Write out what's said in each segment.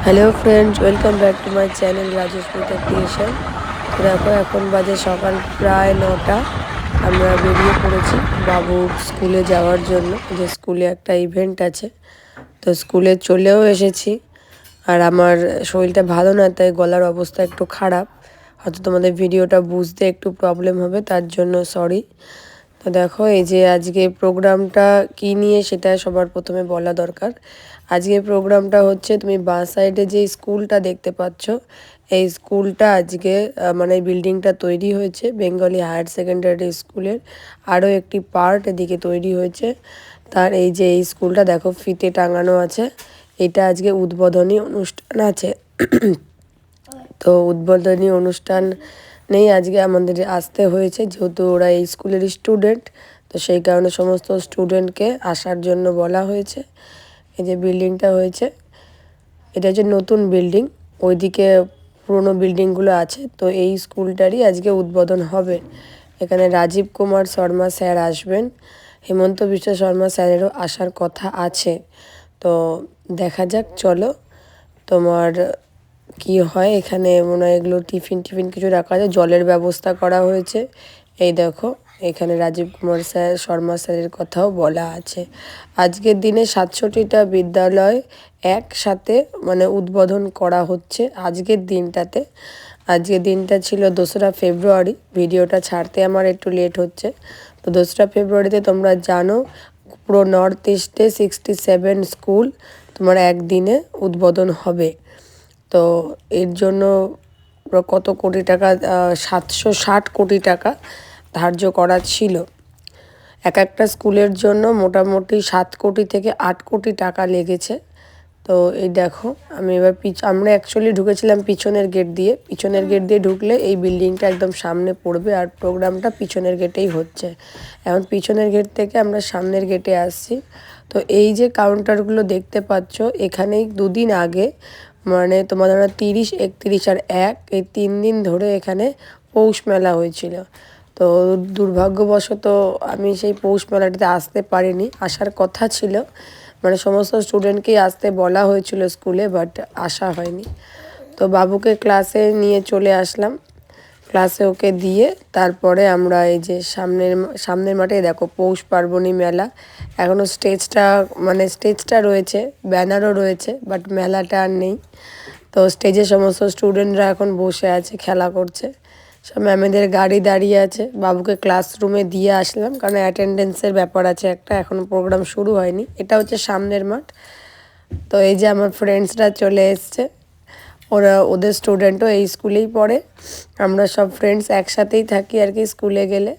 Hello friends, welcome back to my channel Rajsmita creation. তো দেখো, এখন বাজে সকাল প্রায় 9টা। আমরা বেরিয়ে পড়েছি বাবু স্কুলে যাওয়ার জন্য, যে স্কুলে একটা ইভেন্ট আছে। তো স্কুলে চলেও এসেছি। আর আমার শরীরটা ভালো না, তাই গলার অবস্থা একটু খারাপ। হয়তো তোমাদের ভিডিওটা বুঝতে একটু প্রবলেম হবে, তার জন্য সরি। তো দেখো, এই যে আজকে প্রোগ্রামটা কী নিয়ে সেটা সবার প্রথমে বলা দরকার। আজকে প্রোগ্রামটা হচ্ছে, তুমি বাঁ সাইডে যে স্কুলটা দেখতে পাচ্ছ, এই স্কুলটা আজকে মানে বিল্ডিংটা তৈরি হয়েছে বেঙ্গলি হায়ার সেকেন্ডারি স্কুলের আরও একটি পার্ট এদিকে তৈরি হয়েছে। তার এই যে এই স্কুলটা দেখো ফিতে টাঙানো আছে, এটা আজকে উদ্বোধনী অনুষ্ঠান আছে। তো উদ্বোধনী অনুষ্ঠান নেই, আজকে আমাদের আসতে হয়েছে, যেহেতু ওরা এই স্কুলের স্টুডেন্ট। তো সেই কারণে সমস্ত স্টুডেন্টকে আসার জন্য বলা হয়েছে। এই যে বিল্ডিংটা হয়েছে, এটা হচ্ছে নতুন বিল্ডিং, ওইদিকে পুরনো বিল্ডিংগুলো আছে। তো এই স্কুলটারই আজকে উদ্বোধন হবে। এখানে রাজীব কুমার শর্মা স্যার আসবেন, হেমন্ত বিশ্ব শর্মা স্যারেরও আসার কথা আছে। তো দেখা যাক, চলো তোমার কি হয়। এখানে মনে হয় এগুলো টিফিন টিফিন কিছু রাখা আছে, জলের ব্যবস্থা করা হয়েছে। এই দেখো, এখানে রাজীব কুমার স্যার শর্মা স্যারের কথাও বলা আছে। আজকের দিনে 67টা বিদ্যালয় একসাথে মানে উদ্বোধন করা হচ্ছে আজকের দিনটাতে। আজকের দিনটা ছিল 2রা ফেব্রুয়ারি। ভিডিওটা ছাড়তে আমার একটু লেট হচ্ছে। তো 2রা ফেব্রুয়ারিতে তোমরা জানো পুরো নর্থ ইস্টে 67 স্কুল তোমার একদিনে উদ্বোধন হবে। তো এর জন্য কত কোটি টাকা, 760 কোটি টাকা ধার্য করা ছিল। এক একটা স্কুলের জন্য মোটামুটি 7 কোটি থেকে 8 কোটি টাকা লেগেছে। তো এই দেখো, আমি এবার আমরা অ্যাকচুয়ালি ঢুকেছিলাম পিছনের গেট দিয়ে। পিছনের গেট দিয়ে ঢুকলে এই বিল্ডিংটা একদম সামনে পড়বে, আর প্রোগ্রামটা পিছনের গেটেই হচ্ছে। এখন পিছনের গেট থেকে আমরা সামনের গেটে আসছি। তো এই যে কাউন্টারগুলো দেখতে পাচ্ছ, এখানেই দুদিন আগে মানে তোমার ধরো 30, 31 আর 1 এই 3 দিন ধরে এখানে পৌষ মেলা হয়েছিল। তো দুর্ভাগ্যবশত আমি সেই পৌষ মেলাটিতে আসতে পারিনি, আসার কথা ছিল। মানে সমস্ত স্টুডেন্টকেই আসতে বলা হয়েছিল স্কুলে, বাট আসা হয়নি। তো বাবুকে ক্লাসে নিয়ে চলে আসলাম, ক্লাসে ওকে দিয়ে তারপরে আমরা এই যে সামনের মাঠে দেখো পৌষ পার্বণী মেলা। এখনও স্টেজটা রয়েছে, ব্যানারও রয়েছে, বাট মেলাটা আর নেই। তো স্টেজে সমস্ত স্টুডেন্টরা এখন বসে আছে, খেলা করছে। সব ম্যামেদের গাড়ি দাঁড়িয়ে আছে। বাবুকে ক্লাসরুমে দিয়ে আসলাম, কারণ অ্যাটেন্ডেন্সের ব্যাপার আছে একটা, এখনও প্রোগ্রাম শুরু হয়নি। এটা হচ্ছে সামনের মাঠ। তো এই যে আমার ফ্রেন্ডসরা চলে এসছে, ওদের স্টুডেন্টও এই স্কুলেই পড়ে। আমরা সব ফ্রেন্ডস একসাথেই থাকি আর কি স্কুলে গেলে।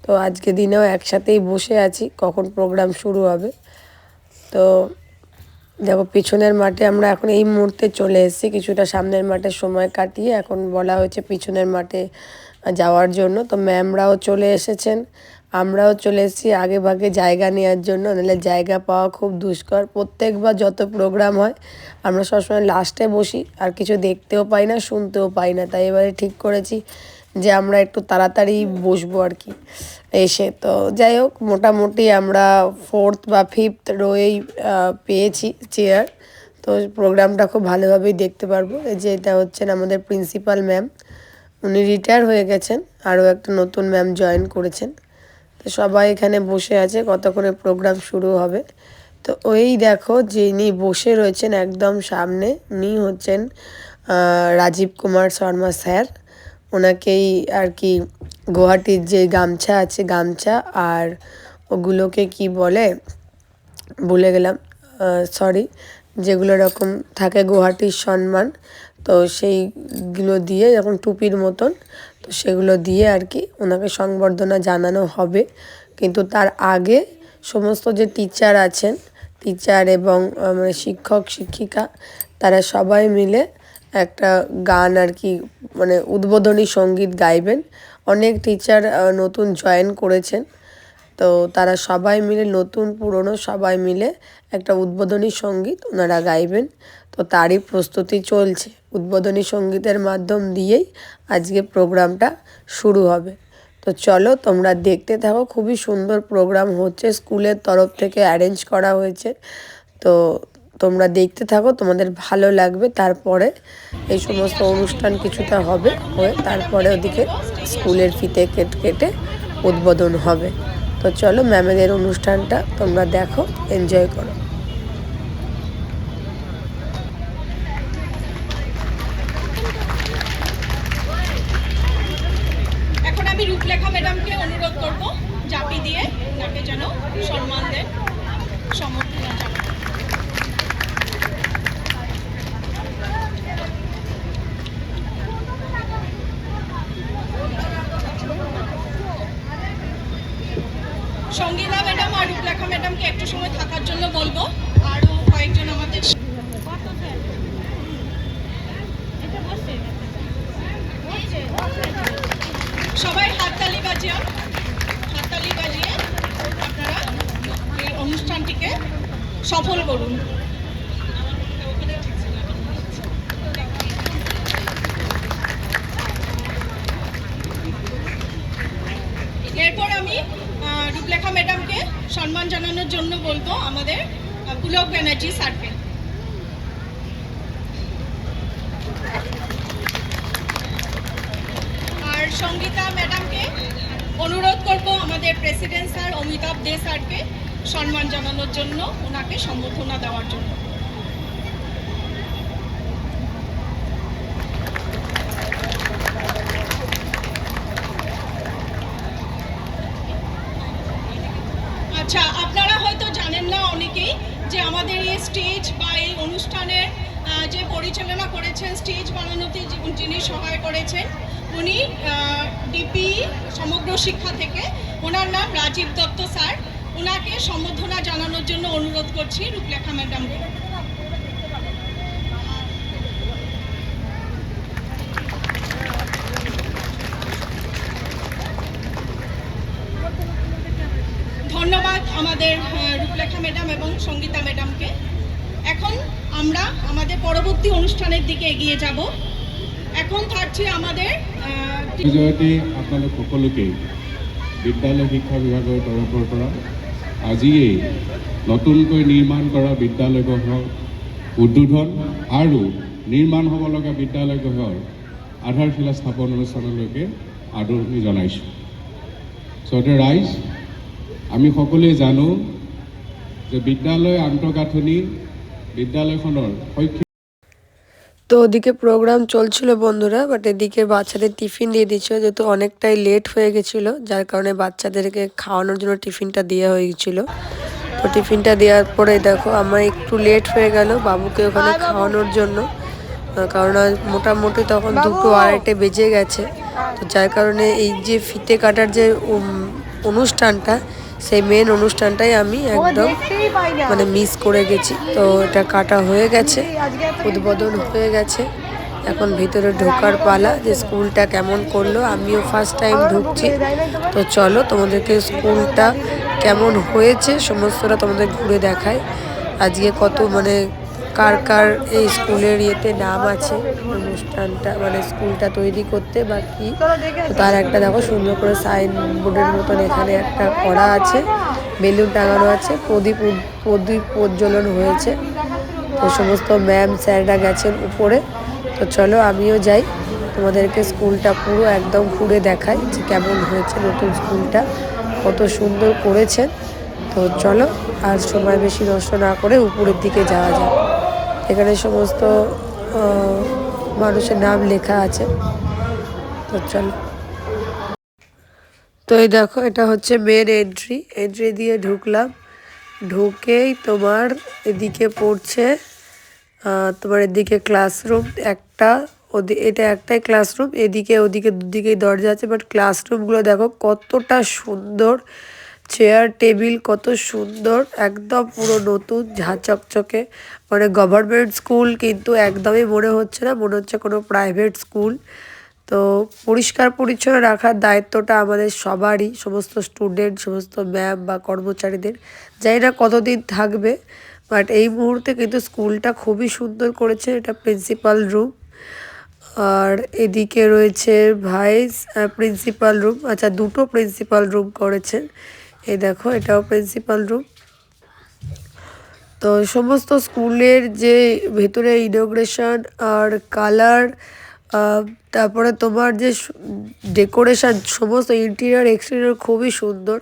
তো আজকে দিনেও একসাথেই বসে আছি কখন প্রোগ্রাম শুরু হবে। তো দেখো, পিছনের মাঠে আমরা এখন এই মুহূর্তে চলে এসেছি, কিছুটা সামনের মাঠে সময় কাটিয়ে এখন বলা হয়েছে পিছনের মাঠে যাওয়ার জন্য। তো ম্যামরাও চলে এসেছেন, আমরাও চলে এসেছি আগে ভাগে জায়গা নেওয়ার জন্য, নাহলে জায়গা পাওয়া খুব দুষ্কর। প্রত্যেকবার যত প্রোগ্রাম হয় আমরা সবসময় লাস্টে বসি, আর কিছু দেখতেও পাই না, শুনতেও পাই না। তাই এবারে ঠিক করেছি যে আমরা একটু তাড়াতাড়ি বসবো আর কি এসে। তো যাই হোক, মোটামুটি আমরা 4th বা 5th রোয়েই পেয়েছি চেয়ার। তো প্রোগ্রামটা খুব ভালোভাবেই দেখতে পারবো। এই যে এটা হচ্ছেন আমাদের প্রিন্সিপাল ম্যাম, উনি রিটায়ার হয়ে গেছেন, আরও একটা নতুন ম্যাম জয়েন করেছেন। তো সবাই এখানে বসে আছে, কতক্ষণে প্রোগ্রাম শুরু হবে। তো ওই দেখো, যিনি বসে রয়েছেন একদম সামনে, উনি হচ্ছেন রাজীব কুমার শর্মা স্যার। ওনাকেই আর কি গুয়াহাটির যে গামছা আছে, গামছা আর ওগুলোকে কি বলে ভুলে গেলাম, সরি, যেগুলো এরকম থাকে গুয়াহাটির সম্মান, তো সেইগুলো দিয়ে যখন টুপির মতন, তো সেগুলো দিয়ে আর কি ওনাকে সংবর্ধনা জানানো হবে। কিন্তু তার আগে সমস্ত যে টিচার আছেন, টিচার এবং মানে শিক্ষক শিক্ষিকা, তারা সবাই মিলে একটা গান আর কি মানে উদ্বোধনী সঙ্গীত গাইবেন। অনেক টিচার নতুন জয়েন করেছেন, তো তারা সবাই মিলে, নতুন পুরনো সবাই মিলে একটা উদ্বোধনী সঙ্গীত ওনারা গাইবেন। তো তারই প্রস্তুতি চলছে, উদ্বোধনী সঙ্গীতের মাধ্যম দিয়েই আজকে প্রোগ্রামটা শুরু হবে। তো চলো তোমরা দেখতে থাকো, খুবই সুন্দর প্রোগ্রাম হচ্ছে, স্কুলের তরফ থেকে অ্যারেঞ্জ করা হয়েছে। তো তোমরা দেখতে থাকো, তোমাদের ভালো লাগবে। তারপরে এই সমস্ত অনুষ্ঠান কিছুটা হবে, হয়ে তারপরে ওদিকে স্কুলের ফিতে কেটে উদ্বোধন হবে। তো চলো ম্যামেদের অনুষ্ঠানটা তোমরা দেখো, এনজয় করো। এখন আমি রূপলেখা ম্যাডামকে অনুরোধ করব জাপি দিয়ে ওনাকে যেন সম্মান দেন, সম্বর্ধনা জানান। সঙ্গীতা ম্যাডাম আর রূপলেখা ম্যাডামকে একটু সময় থাকার জন্য বলবো। আরও কয়েকজন আমাদের সবাই হাততালি বাজিয়ে আপনারা এই অনুষ্ঠানটিকে সফল করুন। এরপর আমি রূপলেখা ম্যাডামকে সম্মান জানানোর জন্য বলবো আমাদের পুলক ব্যানার্জি স্যারকে। আর সঙ্গীতা ম্যাডামকে অনুরোধ করব আমাদের প্রেসিডেন্ট স্যার অমিতাভ দে স্যারকে সম্মান জানানোর জন্য, ওনাকে সম্বর্ধনা দেওয়ার জন্য। আচ্ছা, আপনারা হয়তো জানেন না অনেকেই যে আমাদের এই স্টেজ বা এই অনুষ্ঠানের যে পরিচালনা করেছেন, স্টেজ বানানোতে যিনি সহায় করেছেন, উনি ডিপি সমগ্র শিক্ষা থেকে, ওনার নাম রাজীব দত্ত স্যার। ওনাকে সম্বর্ধনা জানানোর জন্য অনুরোধ করছি রূপলেখা ম্যাডামকে। ধন্যবাদ আমাদের রূপলেখা ম্যাডাম এবং সঙ্গীতা ম্যাডামকে। এখন আমরা আমাদের পরবর্তী অনুষ্ঠানের দিকে এগিয়ে যাব। এখন থাকছে আমাদের আপোনালোক সকলোকে বিদ্যালয় শিক্ষা বিভাগৰ তৰফৰ পৰা আজিয়েই নতুনকৈ নিৰ্মাণ কৰা বিদ্যালয়সমূহৰ উদ্বোধন আৰু নিৰ্মাণ হ'ব লগা বিদ্যালয়সমূহৰ আধাৰশিলা স্থাপন অনুষ্ঠানলৈকে আদৰণি জনাইছোঁ। চ' ৰাইজ, আমি সকলোৱে জানো যে বিদ্যালয় আন্তঃগাঁথনি বিদ্যালয়খনৰ শৈক্ষিক। তো ওদিকে প্রোগ্রাম চলছিল বন্ধুরা, বাট এদিকে বাচ্চাদের টিফিন দিয়ে দিচ্ছিল, যেহেতু অনেকটাই লেট হয়ে গেছিলো, যার কারণে বাচ্চাদেরকে খাওয়ানোর জন্য টিফিনটা দেওয়া হয়ে গেছিলো। তো টিফিনটা দেওয়ার পরে দেখো আমার একটু লেট হয়ে গেল বাবুকে ওখানে খাওয়ানোর জন্য, কারণ মোটামুটি তখন 2-2:30 বেজে গেছে। তো যার কারণে এই যে ফিতে কাটার যে অনুষ্ঠানটা, সেই মেন অনুষ্ঠানটাই আমি একদম মানে মিস করে গেছি। তো এটা কাটা হয়ে গেছে, উদ্বোধন হয়ে গেছে, এখন ভিতরে ঢোকার পালা, যে স্কুলটা কেমন করলো। আমিও ফার্স্ট টাইম ঢুকছি। তো চলো তোমাদেরকে স্কুলটা কেমন হয়েছে সমস্তটা তোমাদের ঘুরে দেখাই। আজকে কত মানে কার কার এই স্কুলের ইয়েতে নাম আছে, অনুষ্ঠানটা মানে স্কুলটা তৈরি করতে বা কি। তো তার একটা দেখো সুন্দর করে সাইনবোর্ডের মতন এখানে একটা করা আছে, বেলুন টাঙানো আছে, প্রদীপ প্রজ্বলন হয়েছে। তো সমস্ত ম্যাম স্যাররা গেছেন উপরে। তো চলো আমিও যাই, তোমাদেরকে স্কুলটা পুরো একদম ঘুরে দেখাই যে কেমন হয়েছে নতুন স্কুলটা, কত সুন্দর করেছেন। তো চলো আর সময় বেশি নষ্ট না করে উপরের দিকে যাওয়া যায়। এখানে সমস্ত মানুষের নাম লেখা আছে। তো চলো, তো এই দেখো এটা হচ্ছে মেন এন্ট্রি দিয়ে ঢুকলাম। ঢুকেই তোমার এদিকে পড়ছে তোমার এদিকে ক্লাসরুম একটা, এটা একটাই ক্লাসরুম, এদিকে ওদিকে দুদিকেই দরজা আছে। বাট ক্লাসরুমগুলো দেখো কতটা সুন্দর, চেয়ার টেবিল কত সুন্দর, একদম পুরো নতুন ঝাঁচকচকে, মানে গভর্নমেন্ট স্কুল কিন্তু একদমই মনে হচ্ছে না, মনে হচ্ছে কোনো প্রাইভেট স্কুল। তো পরিষ্কার পরিচ্ছন্ন রাখার দায়িত্বটা আমাদের সবারই, সমস্ত স্টুডেন্ট, সমস্ত ম্যাম বা কর্মচারীদের। জানি না কতদিন থাকবে, বাট এই মুহূর্তে কিন্তু স্কুলটা খুবই সুন্দর করেছে। এটা প্রিন্সিপাল রুম, আর এদিকে রয়েছে ভাইস প্রিন্সিপাল রুম। আচ্ছা, দুটো প্রিন্সিপাল রুম করেছেন। এই দেখো এটাও প্রিন্সিপাল রুম। তো সমস্ত স্কুলের যে ভেতরে ইনোগ্রেশন আর কালার, তারপরে তোমার যে ডেকোরেশন, সমস্ত ইন্টেরিয়র এক্সটেরিয়র খুবই সুন্দর।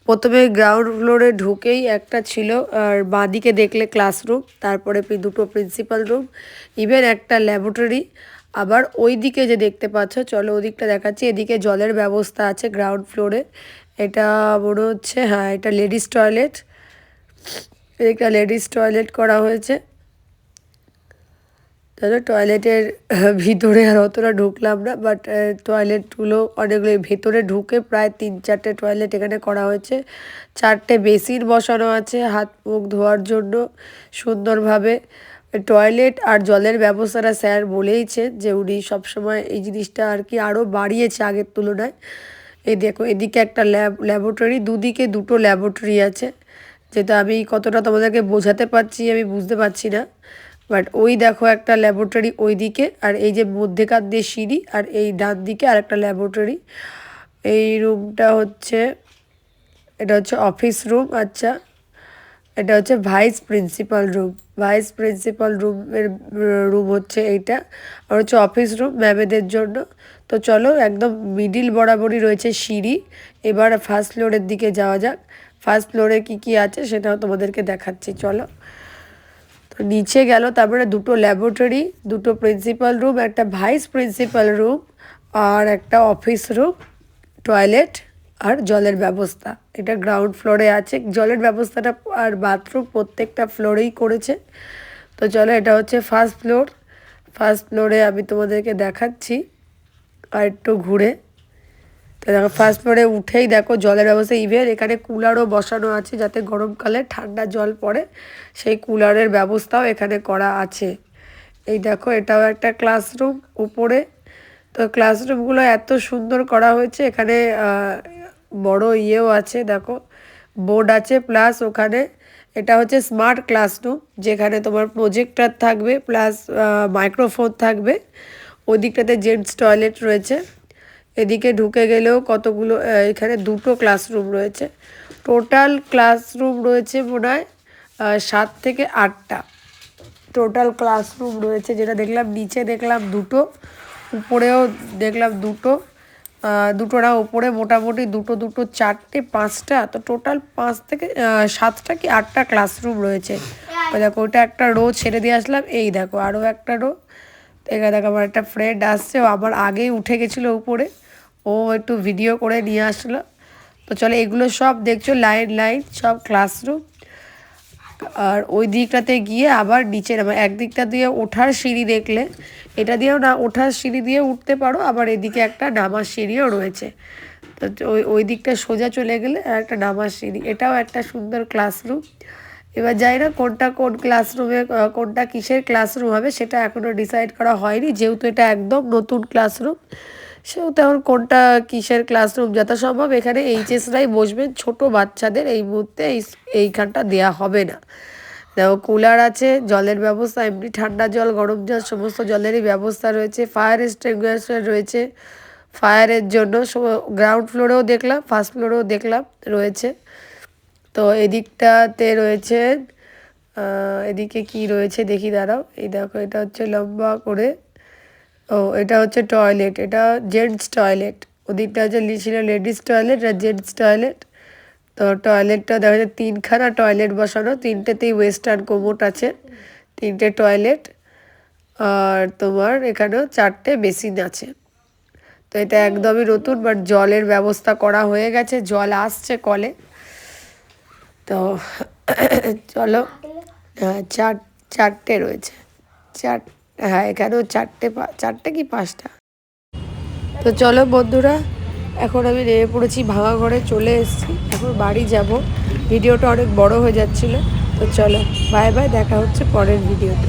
প্রথমে গ্রাউন্ড ফ্লোরে ঢুকেই একটা ছিল, আর বাঁদিকে দেখলে ক্লাসরুম, তারপরে দুটো প্রিন্সিপাল রুম, ইভেন একটা ল্যাবরেটরি। আবার ওই দিকে যে দেখতে পাচ্ছ, চলো ওদিকটা দেখাচ্ছি। এদিকে জলের ব্যবস্থা আছে গ্রাউন্ড ফ্লোরে। এটা মনে হচ্ছে, হ্যাঁ, এটা লেডিস টয়লেট। এদিকটা লেডিস টয়লেট করা হয়েছে। তাহলে টয়লেটের ভিতরে আর অতটা ঢুকলাম না, বাট টয়লেটগুলো অনেকগুলো ভেতরে ঢুকে প্রায় 3-4টে টয়লেট এখানে করা হয়েছে। 4টে বেসিন বসানো আছে হাত মুখ ধোয়ার জন্য সুন্দরভাবে। টয়লেট আর জলের ব্যবস্থাটা স্যার বলেইছে যে উনি সবসময় এই জিনিসটা আর কি আরও বাড়িয়েছে আগের তুলনায়। এই দেখো, এদিকে একটা ল্যাবরেটরি, দুদিকে দুটো ল্যাবরেটরি আছে, যেটা আমি কতটা তোমাদেরকে বোঝাতে পারছি আমি বুঝতে পারছি না। বাট ওই দেখো একটা ল্যাবরেটরি ওই দিকে, আর এই যে মধ্যেকার দিয়ে সিঁড়ি, আর এই ডান দিকে আর একটা ল্যাবরেটরি। এই রুমটা হচ্ছে, এটা হচ্ছে অফিস রুম। আচ্ছা, এটা হচ্ছে vice principal room. Vice principal রুমের রুম হচ্ছে এইটা, আর হচ্ছে অফিস রুম ম্যামেদের জন্য। তো চলো, একদম মিডিল বরাবরই রয়েছে সিঁড়ি। এবার ফার্স্ট ফ্লোরের দিকে যাওয়া যাক। ফার্স্ট ফ্লোরে কি আছে সেটাও তোমাদেরকে দেখাচ্ছি, চলো। তো নিচে গেল, তারপরে দুটো ল্যাবরেটরি, দুটো প্রিন্সিপাল রুম, একটা ভাইস প্রিন্সিপাল রুম, আর একটা অফিস রুম, টয়লেট আর জলের ব্যবস্থা। এটা গ্রাউন্ড ফ্লোরে আছে। জলের ব্যবস্থাটা আর বাথরুম প্রত্যেকটা ফ্লোরেই করেছে। তো চলো, এটা হচ্ছে ফার্স্ট ফ্লোর। ফার্স্ট ফ্লোরে আমি তোমাদেরকে দেখাচ্ছি আর একটু ঘুরে। তো দেখো, ফার্স্ট ফ্লোরে উঠেই দেখো জলের ব্যবস্থা। ইভেন এখানে কুলারও বসানো আছে, যাতে গরমকালে ঠান্ডা জল পড়ে, সেই কুলারের ব্যবস্থাও এখানে করা আছে। এই দেখো, এটাও একটা ক্লাসরুম উপরে। তো ক্লাসরুমগুলো এত সুন্দর করা হয়েছে। এখানে বড় ইয়েও আছে, দেখো বোর্ড আছে, প্লাস ওখানে এটা হচ্ছে স্মার্ট ক্লাসরুম, যেখানে তোমার প্রজেক্টর থাকবে প্লাস মাইক্রোফোন থাকবে। ওই দিকটাতে জেন্টস টয়লেট রয়েছে। এদিকে ঢুকে গেলেও কতগুলো, এখানে দুটো ক্লাসরুম রয়েছে। টোটাল ক্লাসরুম রয়েছে মনে হয় 7 থেকে 8টা টোটাল ক্লাসরুম রয়েছে, যেটা দেখলাম। নিচে দেখলাম দুটো, উপরেও দেখলাম দুটো, দুটো না, উপরে মোটামুটি দুটো 4টে 5টা, তো টোটাল 5 থেকে 7টা কি 8টা ক্লাসরুম রয়েছে। ওই দেখো, ওটা একটা রো ছেড়ে দিয়ে আসলাম। এই দেখো আরও একটা রো। এখানে দেখো আমার একটা ফ্রেন্ড আসছে, ও আমার আগেই উঠে গেছিলো উপরে, ও একটু ভিডিও করে নিয়ে আসলো। তো চলো, এগুলো সব দেখছো লাইন লাইন সব ক্লাসরুম। আর ওই দিকটাতে গিয়ে আবার নিচে নামা, একদিকটা দিয়ে ওঠার সিঁড়ি দেখলে, এটা দিয়েও না ওঠার সিঁড়ি দিয়ে উঠতে পারো, আবার এদিকে একটা নামার সিঁড়িও রয়েছে। তো ওই দিকটা সোজা চলে গেলে একটা নামার সিঁড়ি। এটাও একটা সুন্দর ক্লাসরুম। এবার যাই না কোনটা কোন ক্লাসরুমে, কোনটা কিসের ক্লাসরুম হবে সেটা এখনও ডিসাইড করা হয়নি, যেহেতু এটা একদম নতুন ক্লাসরুম। সেহেতু এখন কোনটা কিসের ক্লাসরুম যথাসম্ভব এখানে এইচএসরাই বসবেন। ছোট বাচ্চাদের এই মুহূর্তে এইখানটা দেওয়া হবে না। দেখো, কুলার আছে, জলের ব্যবস্থা, এমনি ঠান্ডা জল গরম জল সমস্ত জলেরই ব্যবস্থা রয়েছে। ফায়ার এক্সটিংগুইশার রয়েছে ফায়ারের জন্য। গ্রাউন্ড ফ্লোরেও দেখলাম, ফার্স্ট ফ্লোরেও দেখলাম রয়েছে। তো এদিকটাতে রয়েছে, এদিকে কি রয়েছে দেখি, দাঁড়াও। এই দেখো, এটা হচ্ছে লম্বা করে, ও এটা হচ্ছে টয়লেট, এটা জেন্টস টয়লেট। ওদিকটা হচ্ছে ছিল লেডিস টয়লেট আর জেন্টস টয়লেট। তো টয়লেটটা দেখা যাচ্ছে 3খানা টয়লেট বসানো, 3টেতেই ওয়েস্টার্ন কোমোট আছে, 3টে টয়লেট, আর তোমার এখানেও 4টে বেসিন আছে। তো এটা একদমই নতুন, বাট জলের ব্যবস্থা করা হয়ে গেছে, জল আসছে কলে। তো চলো, হ্যাঁ 4টে রয়েছে, হ্যাঁ এখানেও 4টে কি 5টা। তো চলো বন্ধুরা, এখন আমি নেমে পড়েছি, ভাঙা ঘরে চলে এসেছি, এখন বাড়ি যাব। ভিডিওটা অনেক বড় হয়ে যাচ্ছিলো। তো চলো, বাই বাই, দেখা হচ্ছে পরের ভিডিওতে।